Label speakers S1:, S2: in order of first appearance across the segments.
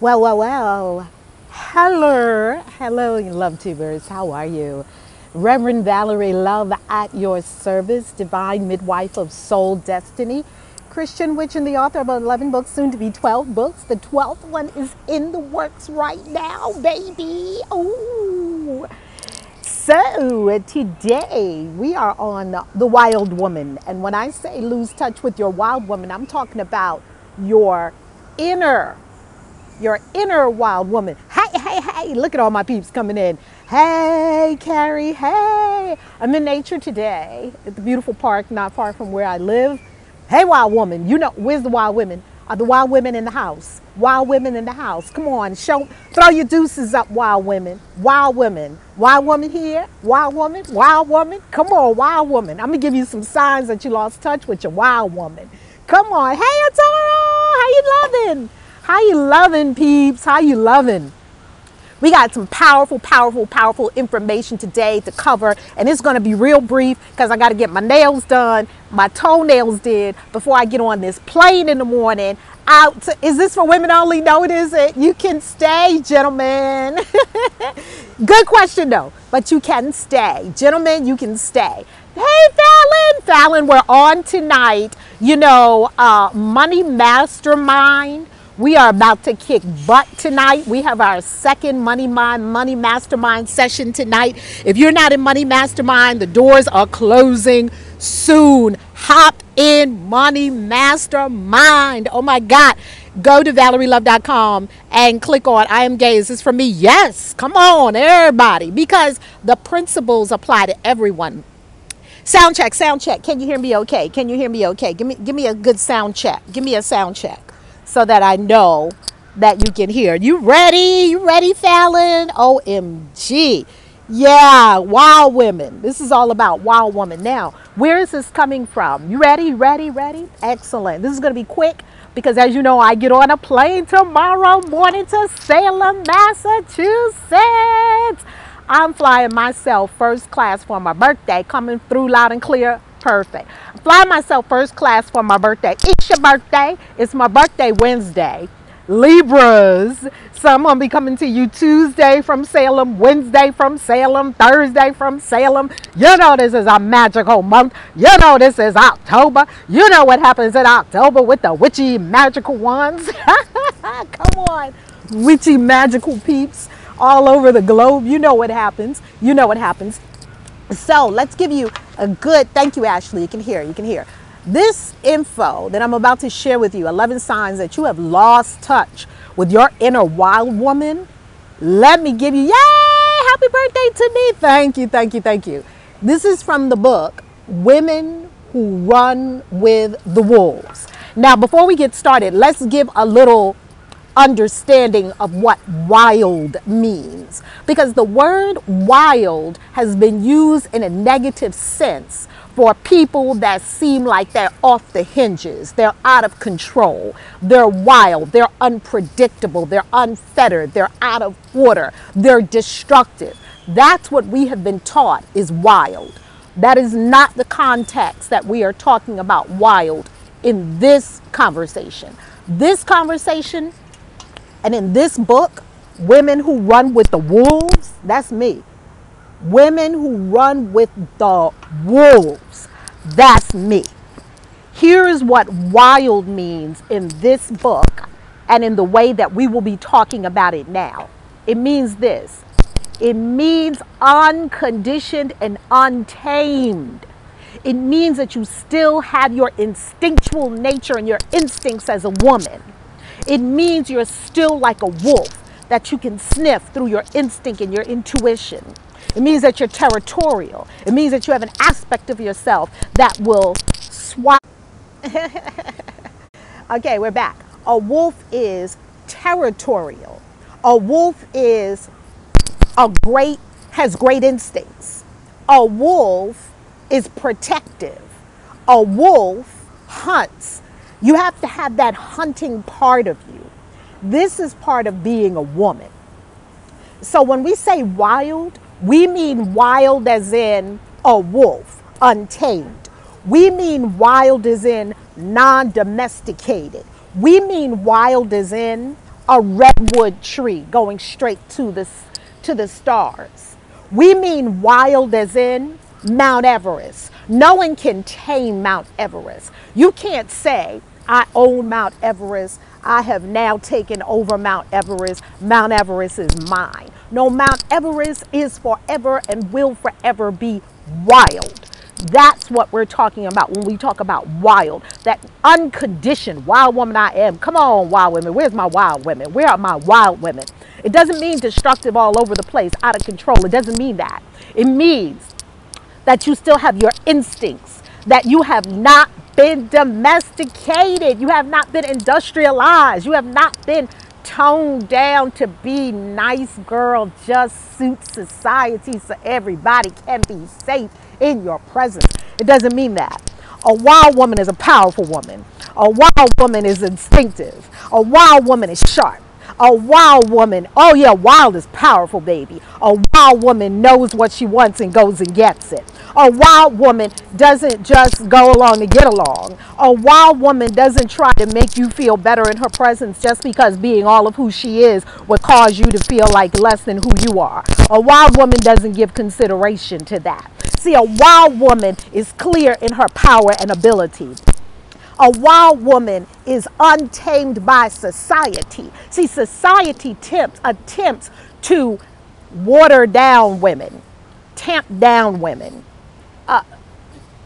S1: Well. Hello, LuvTubers. How are you? Reverend Valerie, love at your service, divine midwife of soul destiny, Christian witch and the author of 11 books, soon to be 12 books. The 12th one is in the works right now, baby. Ooh. So today we are on the wild woman. And when I say lose touch with your wild woman, I'm talking about your inner wild woman. Hey, look at all my peeps coming in. Hey, Carrie, hey. I'm in nature today at the beautiful park not far from where I live. Hey, wild woman, you know, where's the wild women? Are the wild women in the house? Wild women in the house. Come on, throw your deuces up, wild women. Wild women. Wild woman here. Wild woman. Wild woman. Come on, wild woman. I'm going to give you some signs that you lost touch with your wild woman. Come on. Hey, Atara, how you loving? How you loving, peeps? How you loving? We got some powerful information today to cover, and it's going to be real brief because I got to get my nails done, my toenails did before I get on this plane in the morning. Is this for women only? No, it isn't. You can stay, gentlemen. Good question, though, but you can stay. Gentlemen, you can stay. Hey, Fallon, we're on tonight. You know, Money Mastermind. We are about to kick butt tonight. We have our second Money Mastermind session tonight. If you're not in Money Mastermind, the doors are closing soon. Hop in Money Mastermind. Oh my God. Go to ValerieLove.com and click on I am gay. Is this for me? Yes. Come on, everybody. Because the principles apply to everyone. Sound check. Can you hear me okay? Give me a good sound check. Give me a sound check, so that I know that you can hear. You ready, Fallon? OMG. Yeah, wild women. This is all about wild women. Now, where is this coming from? You ready? Excellent. This is going to be quick because, as you know, I get on a plane tomorrow morning to Salem, Massachusetts. I'm flying myself first class for my birthday, coming through loud and clear. Perfect. I'm flying myself first class for my birthday. It's your birthday. It's my birthday Wednesday. Libras. So I'm going to be coming to you Tuesday from Salem, Wednesday from Salem, Thursday from Salem. You know this is a magical month. You know this is October. You know what happens in October with the witchy magical ones. Come on, witchy magical peeps all over the globe. You know what happens. So let's give you a good, thank you, Ashley. You can hear. This info that I'm about to share with you, 11 signs that you have lost touch with your inner wild woman. Let me give you, yay, happy birthday to me. Thank you. This is from the book, Women Who Run with the Wolves. Now, before we get started, let's give a little understanding of what wild means, because the word wild has been used in a negative sense for people that seem like they're off the hinges, they're out of control, they're wild, they're unpredictable, they're unfettered, they're out of order, they're destructive. That's what we have been taught is wild. That is not the context that we are talking about wild in this conversation. And in this book, Women Who Run with the Wolves, that's me. Women Who Run with the Wolves, that's me. Here's what wild means in this book and in the way that we will be talking about it now. It means this. It means unconditioned and untamed. It means that you still have your instinctual nature and your instincts as a woman. It means you're still like a wolf, that you can sniff through your instinct and your intuition. It means that you're territorial. It means that you have an aspect of yourself that will swap. Okay, we're back. A wolf is territorial. A wolf has great instincts. A wolf is protective. A wolf hunts. You have to have that hunting part of you. This is part of being a woman. So when we say wild, we mean wild as in a wolf, untamed. We mean wild as in non-domesticated. We mean wild as in a redwood tree going straight to the stars. We mean wild as in Mount Everest. No one can tame Mount Everest. You can't say, I own Mount Everest. I have now taken over Mount Everest. Mount Everest is mine. No, Mount Everest is forever and will forever be wild. That's what we're talking about when we talk about wild. That unconditioned wild woman I am. Come on, wild women. Where's my wild women? Where are my wild women? It doesn't mean destructive all over the place, out of control. It doesn't mean that. It means that you still have your instincts, that you have not been domesticated. You have not been industrialized. You have not been toned down to be nice girl, just suit society so everybody can be safe in your presence. It doesn't mean that. A wild woman is a powerful woman. A wild woman is instinctive. A wild woman is sharp. A wild woman, oh yeah, wild is powerful, baby. A wild woman knows what she wants and goes and gets it. A wild woman doesn't just go along to get along. A wild woman doesn't try to make you feel better in her presence just because being all of who she is would cause you to feel like less than who you are. A wild woman doesn't give consideration to that. See, a wild woman is clear in her power and ability. A wild woman is untamed by society. See, society attempts to water down women, tamp down women,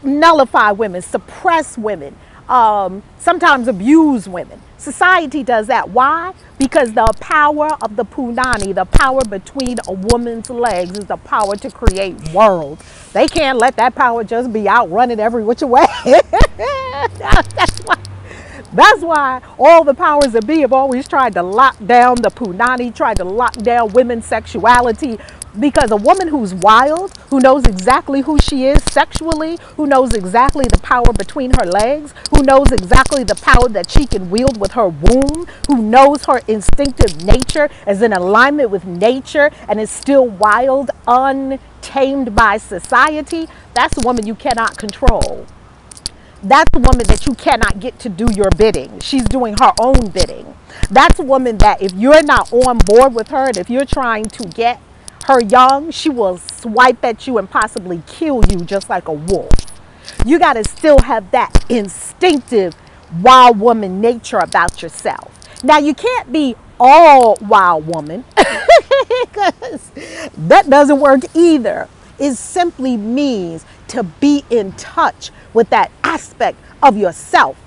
S1: nullify women, suppress women, sometimes abuse women. Society does that. Why? Because the power of the punani, the power between a woman's legs, is the power to create worlds. They can't let that power just be out running every which way. That's why all the powers that be have always tried to lock down the punani, tried to lock down women's sexuality. Because a woman who's wild, who knows exactly who she is sexually, who knows exactly the power between her legs, who knows exactly the power that she can wield with her womb, who knows her instinctive nature, is in alignment with nature, and is still wild, untamed by society, that's a woman you cannot control. That's a woman that you cannot get to do your bidding. She's doing her own bidding. That's a woman that if you're not on board with her, and if you're trying to get her young, she will swipe at you and possibly kill you just like a wolf. You got to still have that instinctive wild woman nature about yourself. Now, you can't be all wild woman because that doesn't work either. It simply means to be in touch with that aspect of yourself.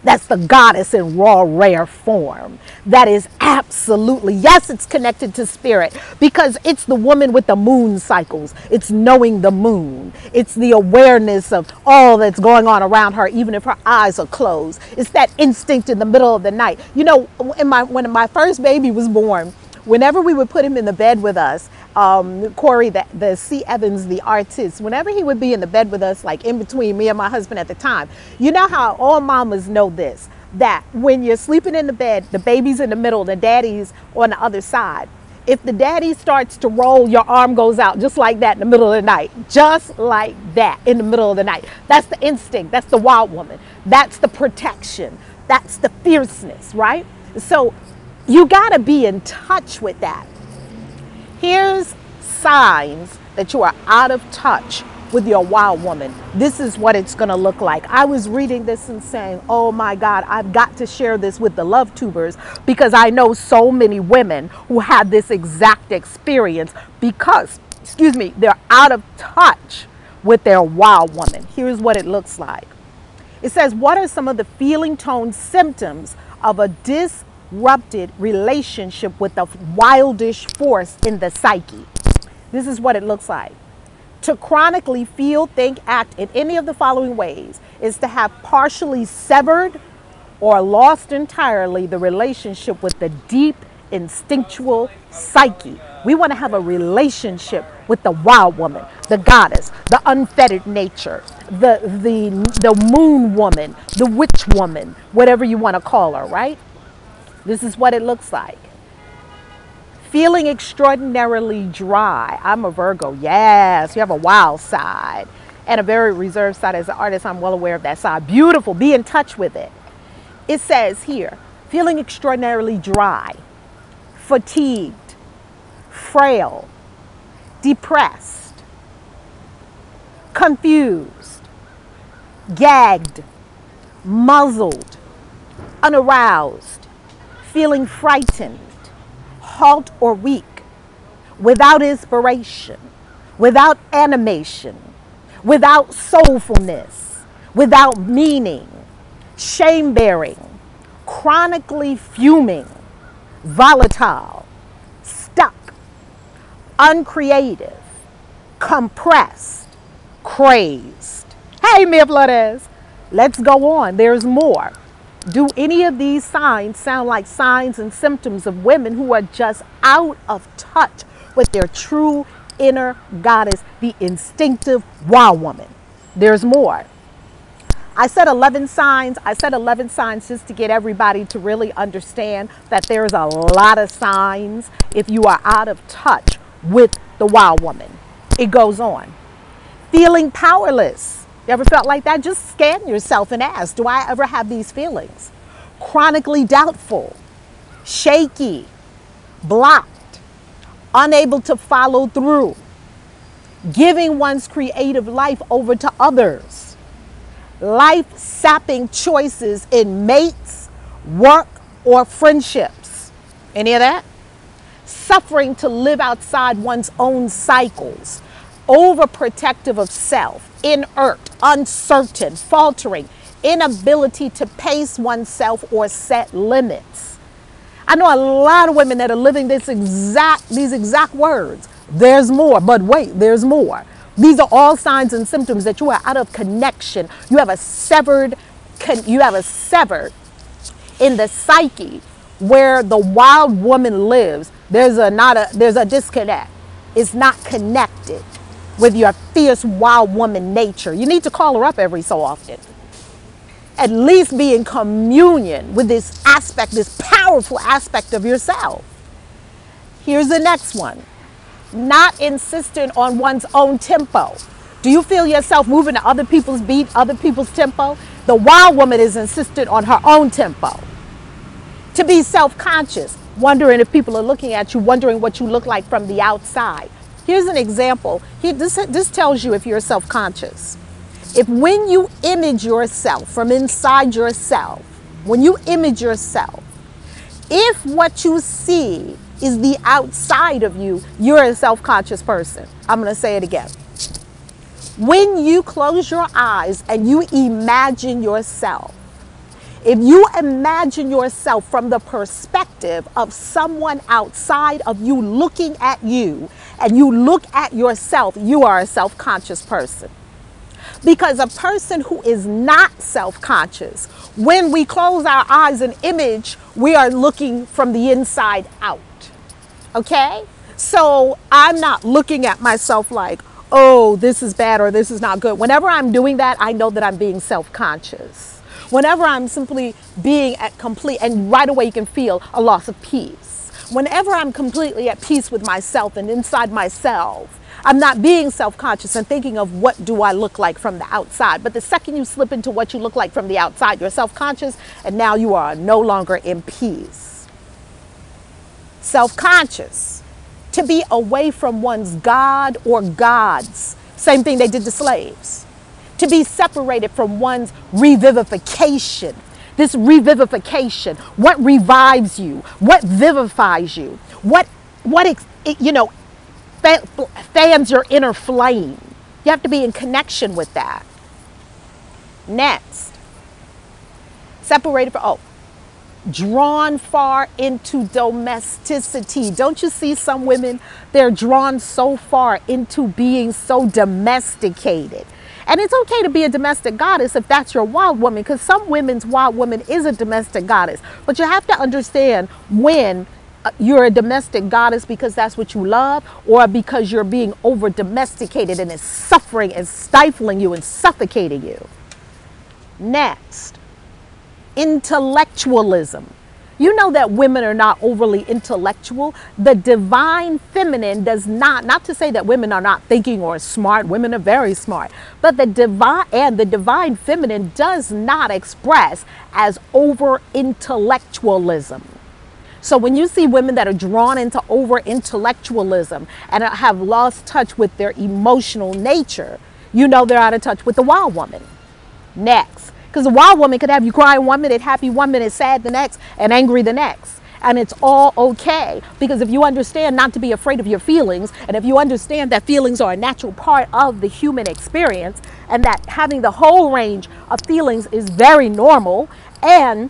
S1: That's the goddess in raw, rare form. That is absolutely, yes, it's connected to spirit because it's the woman with the moon cycles. It's knowing the moon. It's the awareness of all that's going on around her, even if her eyes are closed. It's that instinct in the middle of the night. You know, when my first baby was born, whenever we would put him in the bed with us, Corey, the C. Evans, the artist, whenever he would be in the bed with us, like in between me and my husband at the time, you know how all mamas know this, that when you're sleeping in the bed, the baby's in the middle, the daddy's on the other side. If the daddy starts to roll, your arm goes out just like that in the middle of the night, just like that in the middle of the night. That's the instinct. That's the wild woman. That's the protection. That's the fierceness, right? So you got to be in touch with that. Here's signs that you are out of touch with your wild woman. This is what it's going to look like. I was reading this and saying, oh my God, I've got to share this with the LuvTubers because I know so many women who had this exact experience because, they're out of touch with their wild woman. Here's what it looks like. It says, what are some of the feeling tone symptoms of a disrupted relationship with a wildish force in the psyche? This is what it looks like. To chronically feel, think, act in any of the following ways is to have partially severed or lost entirely the relationship with the deep instinctual psyche. We want to have a relationship with the wild woman, the goddess, the unfettered nature, the moon woman, the witch woman, whatever you want to call her, right? This is what it looks like. Feeling extraordinarily dry. I'm a Virgo. Yes, you have a wild side and a very reserved side. As an artist, I'm well aware of that side. Beautiful. Be in touch with it. It says here, feeling extraordinarily dry, fatigued, frail, depressed, confused, gagged, muzzled, unaroused, feeling frightened, halt or weak, without inspiration, without animation, without soulfulness, without meaning, shame-bearing, chronically fuming, volatile, stuck, uncreative, compressed, crazed. Hey, mi flores, let's go on. There's more. Do any of these signs sound like signs and symptoms of women who are just out of touch with their true inner goddess, the instinctive wild woman? There's more. I said 11 signs. I said 11 signs just to get everybody to really understand that there's a lot of signs if you are out of touch with the wild woman. It goes on. Feeling powerless. You ever felt like that? Just scan yourself and ask, do I ever have these feelings? Chronically doubtful, shaky, blocked, unable to follow through, giving one's creative life over to others, life-sapping choices in mates, work, or friendships. Any of that? Suffering to live outside one's own cycles, overprotective of self, inert, uncertain, faltering, inability to pace oneself or set limits. I know a lot of women that are living these exact words. There's more, but wait, there's more. These are all signs and symptoms that you are out of connection. You have a severed in the psyche where the wild woman lives. There's a disconnect. It's not connected with your fierce wild woman nature. You need to call her up every so often. At least be in communion with this aspect, this powerful aspect of yourself. Here's the next one. Not insistent on one's own tempo. Do you feel yourself moving to other people's beat, other people's tempo? The wild woman is insistent on her own tempo. To be self-conscious, wondering if people are looking at you, wondering what you look like from the outside. Here's an example. This tells you if you're self-conscious. If when you image yourself from inside yourself, when you image yourself, if what you see is the outside of you, you're a self-conscious person. I'm going to say it again. When you close your eyes and you imagine yourself, if you imagine yourself from the perspective of someone outside of you looking at you, and you look at yourself, you are a self-conscious person. Because a person who is not self-conscious, when we close our eyes and image, we are looking from the inside out. Okay? So I'm not looking at myself like, oh, this is bad or this is not good. Whenever I'm doing that, I know that I'm being self-conscious. Whenever I'm simply being at complete, and right away you can feel a loss of peace. Whenever I'm completely at peace with myself and inside myself, I'm not being self-conscious and thinking of what do I look like from the outside. But the second you slip into what you look like from the outside, you're self-conscious, and now you are no longer in peace. Self-conscious, to be away from one's God or gods. Same thing they did to slaves. To be separated from one's revivification. This revivification, what revives you, what vivifies you, what fans your inner flame. You have to be in connection with that. Next, separated from, drawn far into domesticity. Don't you see some women, they're drawn so far into being so domesticated. And it's okay to be a domestic goddess if that's your wild woman, because some women's wild woman is a domestic goddess. But you have to understand when you're a domestic goddess because that's what you love, or because you're being over domesticated and it's suffering and stifling you and suffocating you. Next, intellectualism. You know that women are not overly intellectual. The divine feminine does not to say that women are not thinking or smart. Women are very smart. But the divine feminine does not express as over intellectualism. So when you see women that are drawn into over intellectualism and have lost touch with their emotional nature, you know they're out of touch with the wild woman. Next. Because a wild woman could have you crying 1 minute, happy 1 minute, sad the next, and angry the next. And it's all okay. Because if you understand not to be afraid of your feelings, and if you understand that feelings are a natural part of the human experience, and that having the whole range of feelings is very normal, and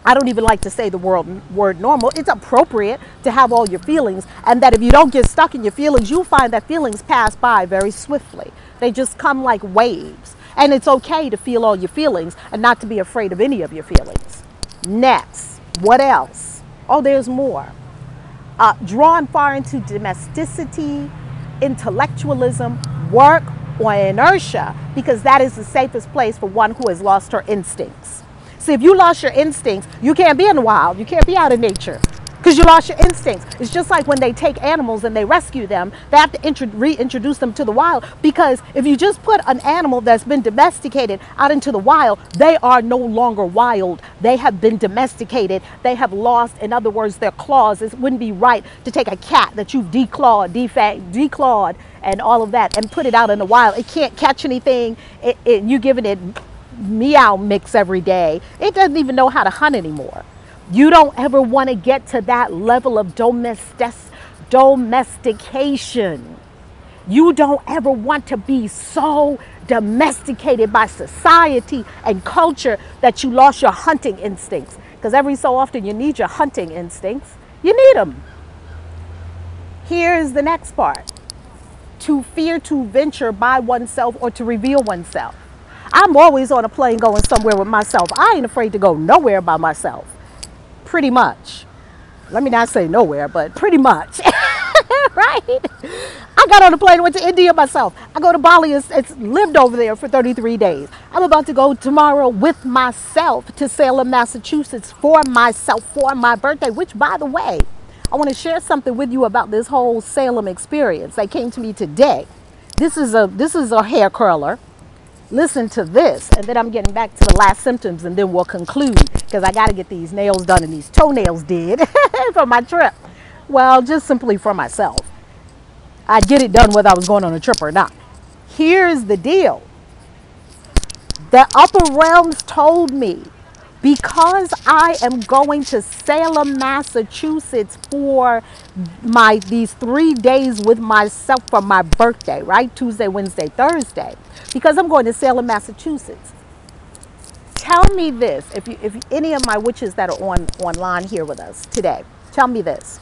S1: I don't even like to say the word normal, it's appropriate to have all your feelings, and that if you don't get stuck in your feelings, you'll find that feelings pass by very swiftly. They just come like waves. And it's okay to feel all your feelings and not to be afraid of any of your feelings. Next, what else? Oh, there's more. Drawn far into domesticity, intellectualism, work, or inertia, because that is the safest place for one who has lost her instincts. See, if you lost your instincts, you can't be in the wild. You can't be out of nature because you lost your instincts. It's just like when they take animals and they rescue them, they have to reintroduce them to the wild, because if you just put an animal that's been domesticated out into the wild, they are no longer wild. They have been domesticated. They have lost, in other words, their claws. It wouldn't be right to take a cat that you've declawed and all of that and put it out in the wild. It can't catch anything. You're giving it meow mix every day. It doesn't even know how to hunt anymore. You don't ever want to get to that level of domestication. You don't ever want to be so domesticated by society and culture that you lost your hunting instincts. Because every so often you need your hunting instincts. You need them. Here's the next part. To fear to venture by oneself or to reveal oneself. I'm always on a plane going somewhere with myself. I ain't afraid to go nowhere by myself. Pretty much. Let me not say nowhere, but pretty much. Right? I got on a plane and went to India myself. I go to Bali. It's lived over there for 33 days. I'm about to go tomorrow with myself to Salem, Massachusetts for myself for my birthday, which, by the way, I want to share something with you about this whole Salem experience. They came to me today. This is a hair curler. Listen to this, and then I'm getting back to the last symptoms, and then we'll conclude, because I got to get these nails done and these toenails did for my trip. Well, just simply for myself. I'd get it done whether I was going on a trip or not. Here's the deal. The upper realms told me, because I am going to Salem, Massachusetts for these 3 days with myself for my birthday, right? Tuesday, Wednesday, Thursday. Because I'm going to Salem, Massachusetts. Tell me this, if any of my witches that are online here with us today, tell me this.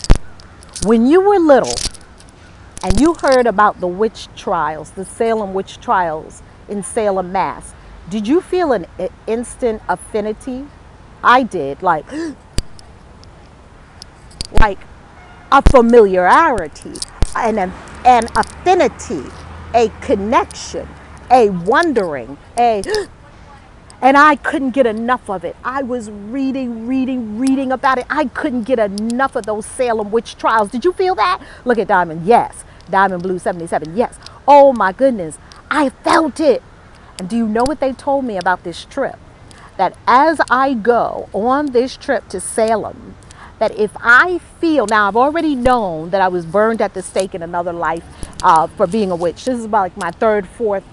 S1: When you were little and you heard about the witch trials, the Salem witch trials in Salem, Mass, did you feel an instant affinity? I did, like a familiarity, an affinity, a connection, a wondering, and I couldn't get enough of it. I was reading about it. I couldn't get enough of those Salem witch trials. Did you feel that? Look at Diamond, yes. Diamond Blue 77, yes. Oh my goodness, I felt it. And do you know what they told me about this trip? That as I go on this trip to Salem, that if I feel, now I've already known that I was burned at the stake in another life for being a witch. This is about like my third, fourth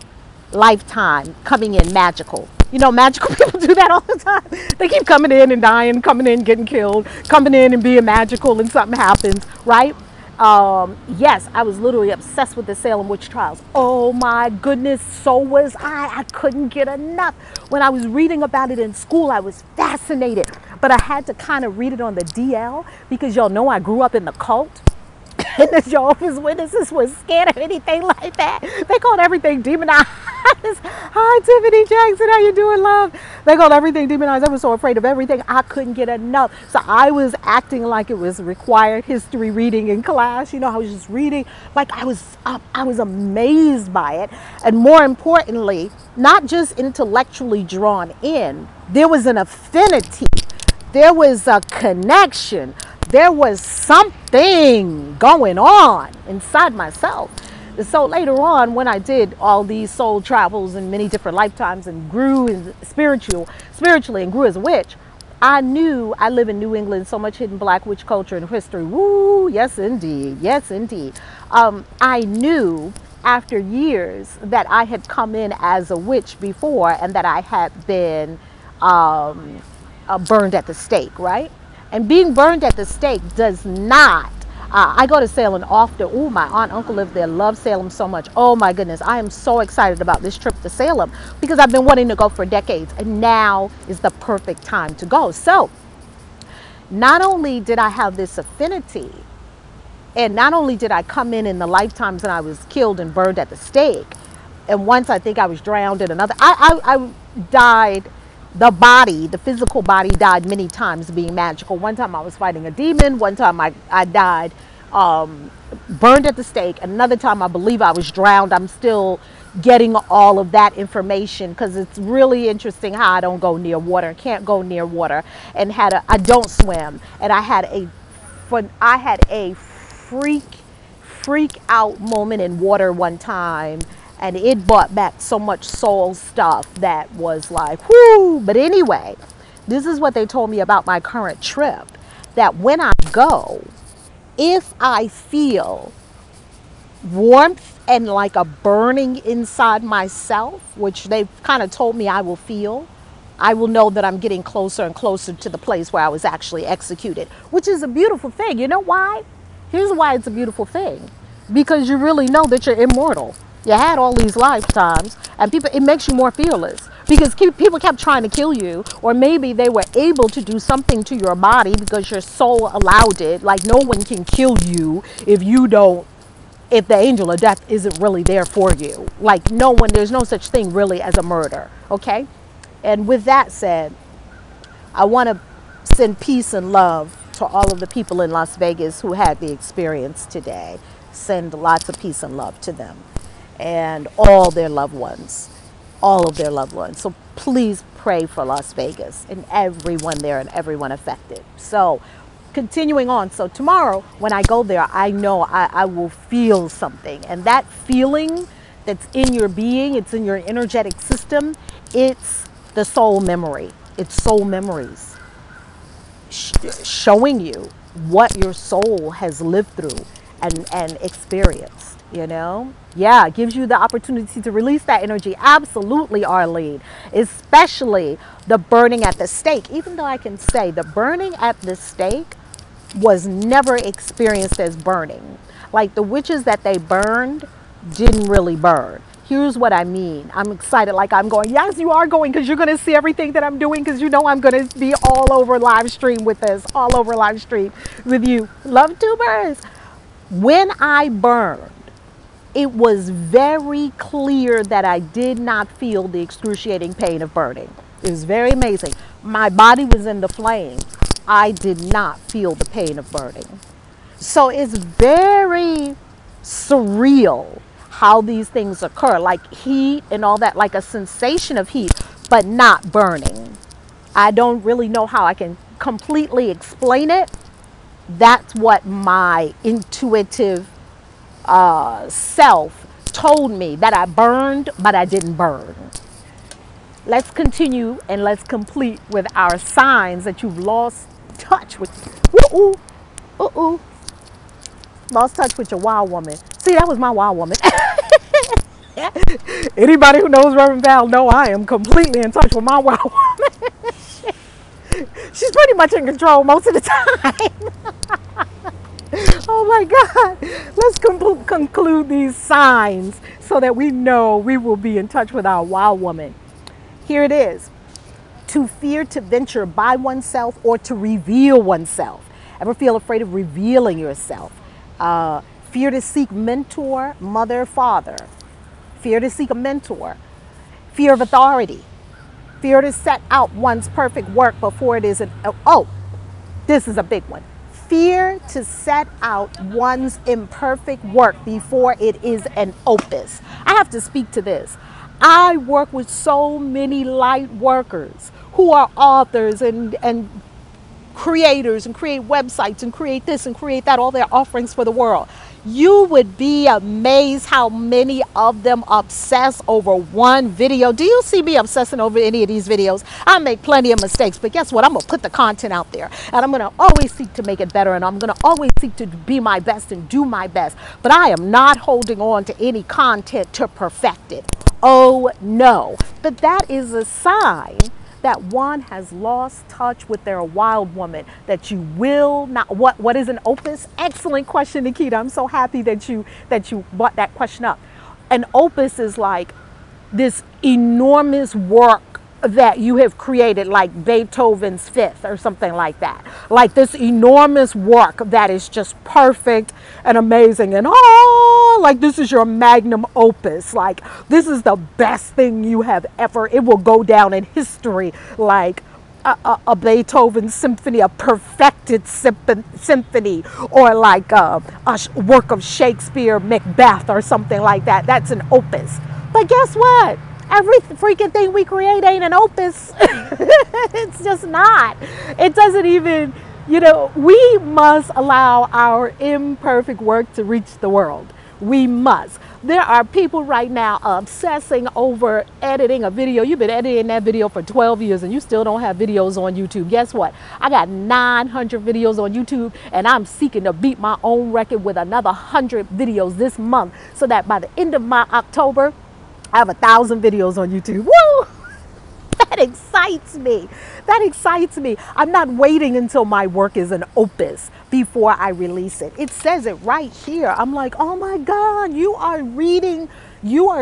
S1: lifetime coming in magical. You know, magical people do that all the time. They keep coming in and dying, coming in, getting killed, coming in and being magical, and something happens, right? Yes, I was literally obsessed with the Salem witch trials. Oh my goodness, so was I. I couldn't get enough. When I was reading about it in school, I was fascinated, but I had to kind of read it on the DL, because y'all know I grew up in the cult. And the Jehovah's Witnesses were scared of anything like that. They called everything demonized. Hi, Tiffany Jackson, how you doing, love? They called everything demonized. I was so afraid of everything. I couldn't get enough. So I was acting like it was required history reading in class. You know, I was just reading like I was amazed by it. And more importantly, not just intellectually drawn in, there was an affinity There was a connection. There was something going on inside myself. So later on, when I did all these soul travels in many different lifetimes and grew spiritually and grew as a witch, I knew I live in New England, so much hidden black witch culture and history. Woo, yes indeed, yes indeed. I knew after years that I had come in as a witch before and that I had been burned at the stake, right? And being burned at the stake does not, I go to Salem often. Oh, my aunt, uncle live there, love Salem so much. Oh my goodness, I am so excited about this trip to Salem because I've been wanting to go for decades and now is the perfect time to go. So not only did I have this affinity, and not only did I come in the lifetimes and I was killed and burned at the stake, and once I think I was drowned in another, I died. The physical body died many times being magical. One time I was fighting a demon. One time I died burned at the stake. Another time I believe I was drowned. I'm still getting all of that information because it's really interesting how I don't go near water, can't go near water, and I don't swim. And I had a freak out moment in water one time. And it brought back so much soul stuff that was like, whoo. But anyway, this is what they told me about my current trip. That when I go, if I feel warmth and like a burning inside myself, which they've kind of told me I will feel, I will know that I'm getting closer and closer to the place where I was actually executed, which is a beautiful thing. You know why? Here's why it's a beautiful thing. Because you really know that you're immortal. You had all these lifetimes, and it makes you more fearless because people kept trying to kill you, or maybe they were able to do something to your body because your soul allowed it. Like no one can kill you if the angel of death isn't really there for you. Like there's no such thing really as a murder. Okay. And with that said, I want to send peace and love to all of the people in Las Vegas who had the experience today. Send lots of peace and love to them. And all of their loved ones. So please pray for Las Vegas and everyone there and everyone affected. So continuing on. So tomorrow when I go there, I know I will feel something. And that feeling that's in your being, it's in your energetic system, it's the soul memory. It's soul memories showing you what your soul has lived through and experienced, you know? Yeah, it gives you the opportunity to release that energy. Absolutely, Arlene. Especially the burning at the stake. Even though I can say the burning at the stake was never experienced as burning. Like the witches that they burned didn't really burn. Here's what I mean. I'm excited, like I'm going. Yes, you are going, because you're going to see everything that I'm doing, because you know I'm going to be all over live stream with this, all over live stream with you. LuvTubers. When I burned, it was very clear that I did not feel the excruciating pain of burning. It was very amazing. My body was in the flames. I did not feel the pain of burning. So it's very surreal how these things occur, like heat and all that, like a sensation of heat, but not burning. I don't really know how I can completely explain it. That's what my intuitive self told me, that I burned, but I didn't burn. Let's continue and let's complete with our signs that you've lost touch with. Lost touch with your wild woman. See, that was my wild woman. Anybody who knows Reverend Val know I am completely in touch with my wild woman. She's pretty much in control most of the time. Oh my God. Let's conclude these signs so that we know we will be in touch with our wild woman. Here it is. To fear to venture by oneself or to reveal oneself. Ever feel afraid of revealing yourself? Fear to seek mentor, mother, father. Fear to seek a mentor. Fear of authority. Fear to set out one's perfect work before it is this is a big one. Fear to set out one's imperfect work before it is an opus. I have to speak to this. I work with so many light workers who are authors and creators and create websites and create this and create that, all their offerings for the world. You would be amazed how many of them obsess over one video. Do you see me obsessing over any of these videos? I make plenty of mistakes, but guess what? I'm going to put the content out there, and I'm going to always seek to make it better, and I'm going to always seek to be my best and do my best. But I am not holding on to any content to perfect it. Oh no. But that is a sign that one has lost touch with their wild woman, that you will not. What is an opus? Excellent question, Nikita. I'm so happy that you brought that question up. An opus is like this enormous work that you have created, like Beethoven's Fifth or something like that. Like this enormous work that is just perfect and amazing, and like this is your magnum opus. Like this is the best thing you have ever. It will go down in history like a Beethoven symphony, a perfected symphony, or like a work of Shakespeare, Macbeth, or something like that. That's an opus. But guess what? Every freaking thing we create ain't an opus. It's just not. It doesn't even, we must allow our imperfect work to reach the world. We must. There are people right now obsessing over editing a video. You've been editing that video for 12 years and you still don't have videos on YouTube. Guess what? I got 900 videos on YouTube, and I'm seeking to beat my own record with another 100 videos this month, so that by the end of my October, I have 1,000 videos on YouTube. Woo! That excites me. That excites me. I'm not waiting until my work is an opus before I release it. It says it right here. I'm like, oh my God, you are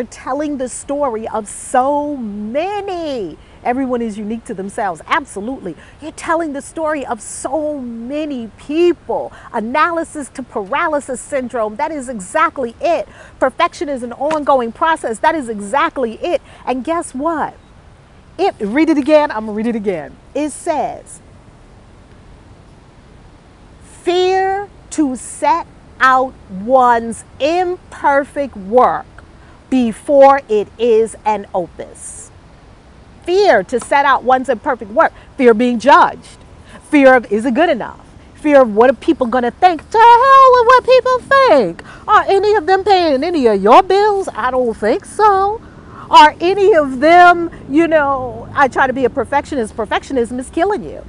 S1: telling the story of so many. Everyone is unique to themselves. Absolutely. You're telling the story of so many people. Analysis to paralysis syndrome. That is exactly it. Perfection is an ongoing process. That is exactly it. And guess what? Read it again. I'm going to read it again. It says, fear to set out one's imperfect work before it is an opus. Fear to set out one's imperfect work. Fear of being judged. Fear of, is it good enough? Fear of what are people going to think? To hell with what people think. Are any of them paying any of your bills? I don't think so. Are any of them, I try to be a perfectionist. Perfectionism is killing you.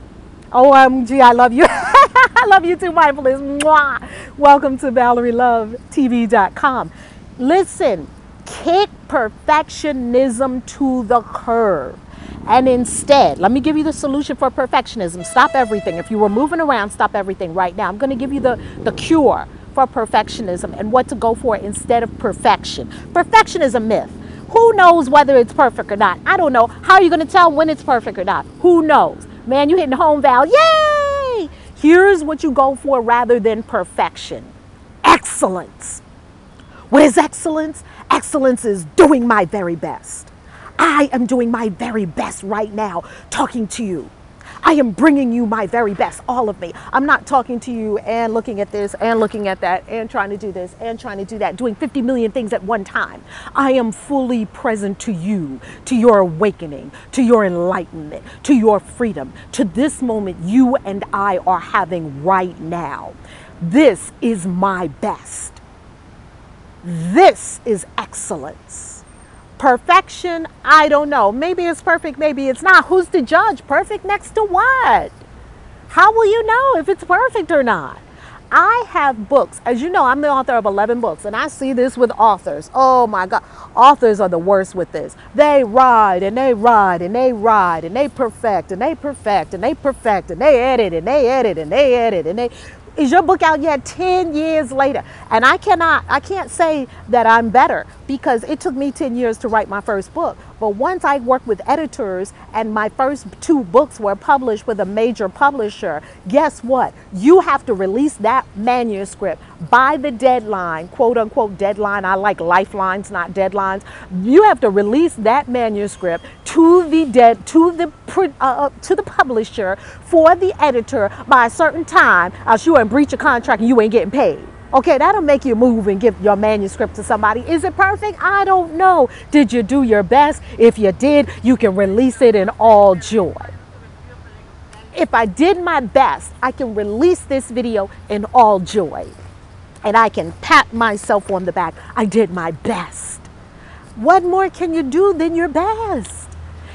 S1: OMG, I love you. I love you too, mindfulness. Mwah. Welcome to ValerieLoveTV.com. Listen, kick perfectionism to the curb. And instead, let me give you the solution for perfectionism. Stop everything. If you were moving around, stop everything right now. I'm going to give you the cure for perfectionism and what to go for instead of perfection. Perfection is a myth. Who knows whether it's perfect or not? I don't know. How are you going to tell when it's perfect or not? Who knows? Man, you hitting home val. Yay! Here's what you go for rather than perfection. Excellence. What is excellence? Excellence is doing my very best. I am doing my very best right now, talking to you. I am bringing you my very best, all of me. I'm not talking to you and looking at this and looking at that and trying to do this and trying to do that, doing 50 million things at one time. I am fully present to you, to your awakening, to your enlightenment, to your freedom, to this moment you and I are having right now. This is my best. This is excellence. Perfection, I don't know. Maybe it's perfect, maybe it's not. Who's the judge? Perfect next to what? How will you know if it's perfect or not? I have books. As you know, I'm the author of 11 books, and I see this with authors. Oh my God. Authors are the worst with this. They ride and they ride and they ride and they perfect and they perfect and they perfect and they edit and they edit and they edit and they... Is your book out yet? 10 years later. And I can't say that I'm better, because it took me 10 years to write my first book. But once I worked with editors and my first 2 books were published with a major publisher, guess what? You have to release that manuscript by the deadline, quote unquote deadline. I like lifelines, not deadlines. You have to release that manuscript to the publisher for the editor by a certain time, else you are in breach of contract and you ain't getting paid. Okay, that'll make you move and give your manuscript to somebody. Is it perfect? I don't know. Did you do your best? If you did, you can release it in all joy. If I did my best, I can release this video in all joy. And I can pat myself on the back. I did my best. What more can you do than your best?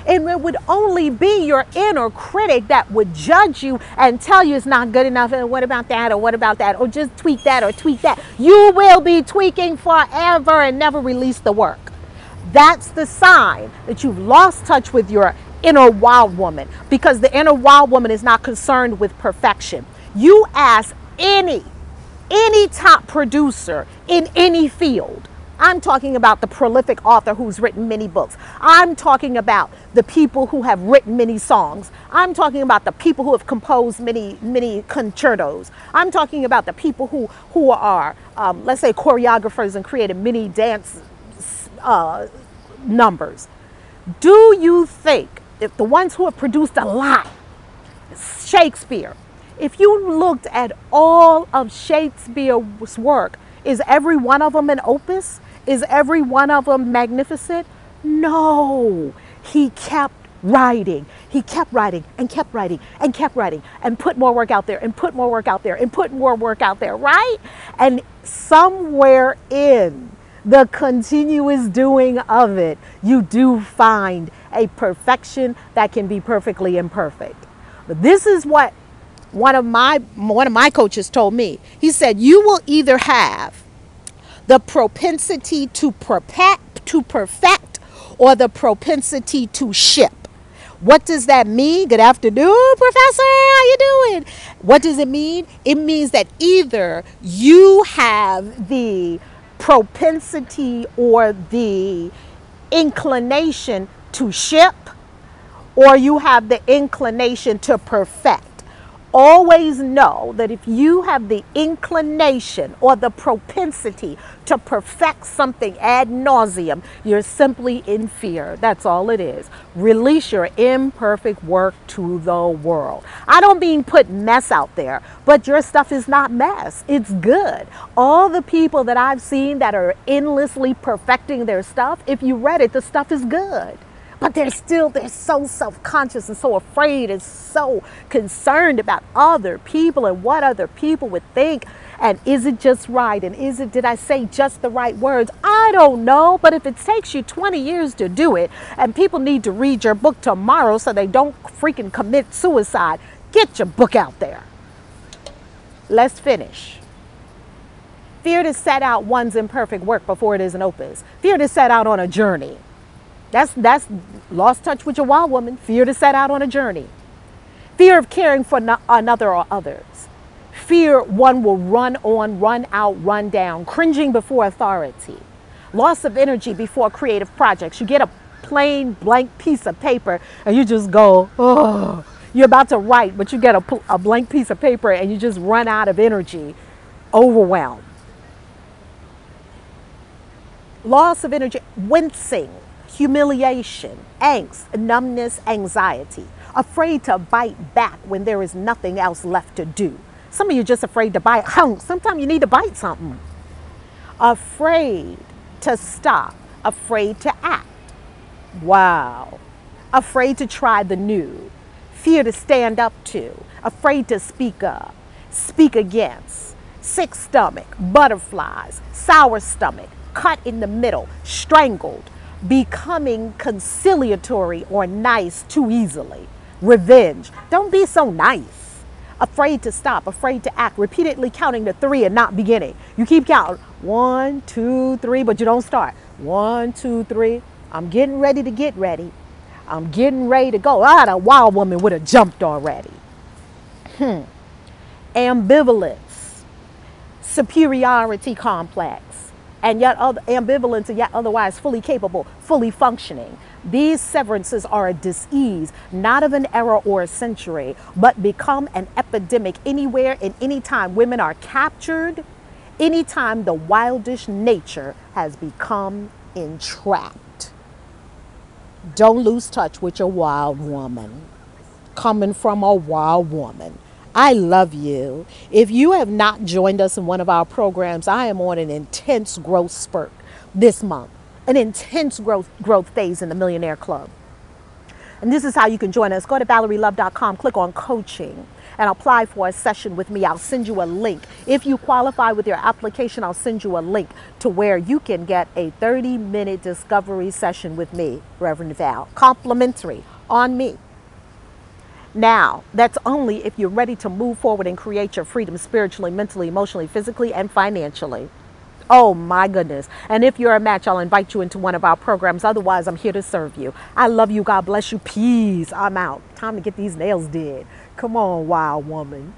S1: And it would only be your inner critic that would judge you and tell you it's not good enough. And what about that? Or what about that? Or just tweak that or tweak that. You will be tweaking forever and never release the work. That's the sign that you've lost touch with your inner wild woman, because the inner wild woman is not concerned with perfection. You ask any top producer in any field. I'm talking about the prolific author who's written many books. I'm talking about the people who have written many songs. I'm talking about the people who have composed many concertos. I'm talking about the people who are, let's say, choreographers and created many dance numbers. Do you think if the ones who have produced a lot, Shakespeare, if you looked at all of Shakespeare's work, is every one of them an opus? Is every one of them magnificent? No. He kept writing. He kept writing and kept writing and kept writing and put more work out there and put more work out there and put more work out there, right? And somewhere in the continuous doing of it, you do find a perfection that can be perfectly imperfect. But this is what one of my coaches told me. He said, you will either have the propensity to perfect or the propensity to ship. What does that mean? Good afternoon, Professor. How you doing? What does it mean? It means that either you have the propensity or the inclination to ship, or you have the inclination to perfect. Always know that if you have the inclination or the propensity to perfect something ad nauseum, you're simply in fear. That's all it is. Release your imperfect work to the world. I don't mean put mess out there, but your stuff is not mess. It's good. All the people that I've seen that are endlessly perfecting their stuff, if you read it, the stuff is good. But they're so self-conscious and so afraid and so concerned about other people and what other people would think. And is it just right? And did I say just the right words? I don't know. But if it takes you 20 years to do it, and people need to read your book tomorrow so they don't freaking commit suicide, get your book out there. Let's finish. Fear to set out one's imperfect work before it is an opus. Fear to set out on a journey. That's lost touch with your wild woman. Fear to set out on a journey. Fear of caring for another or others. Fear one will run on, run out, run down. Cringing before authority. Loss of energy before creative projects. You get a plain blank piece of paper and you just go, oh. You're about to write, but you get a blank piece of paper and you just run out of energy. Overwhelmed. Loss of energy. Wincing. Humiliation, angst, numbness, anxiety, afraid to bite back when there is nothing else left to do. Some of you are just afraid to bite. Sometimes you need to bite something. Afraid to stop, afraid to act. Wow. Afraid to try the new, fear to stand up to, afraid to speak up, speak against, sick stomach, butterflies, sour stomach, cut in the middle, strangled, becoming conciliatory or nice too easily. Revenge. Don't be so nice. Afraid to stop, afraid to act, repeatedly counting to 3 and not beginning. You keep counting 1, 2, 3, but you don't start. 1, 2, 3. I'm getting ready to get ready. I'm getting ready to go. The wild woman would have jumped already. Ambivalence, superiority complex. And yet ambivalent and yet otherwise fully capable, fully functioning. These severances are a dis-ease, not of an era or a century, but become an epidemic anywhere and anytime women are captured, anytime the wildish nature has become entrapped. Don't lose touch with your wild woman. Coming from a wild woman. I love you. If you have not joined us in one of our programs, I am on an intense growth spurt this month, an intense growth phase in the Millionaire Club. And this is how you can join us. Go to ValerieLove.com, click on coaching, and apply for a session with me. I'll send you a link. If you qualify with your application, I'll send you a link to where you can get a 30-minute discovery session with me, Reverend Val, complimentary on me. Now, that's only if you're ready to move forward and create your freedom spiritually, mentally, emotionally, physically, and financially. Oh my goodness. And if you're a match, I'll invite you into one of our programs. Otherwise, I'm here to serve you. I love you. God bless you. Peace. I'm out. Time to get these nails did. Come on, wild woman.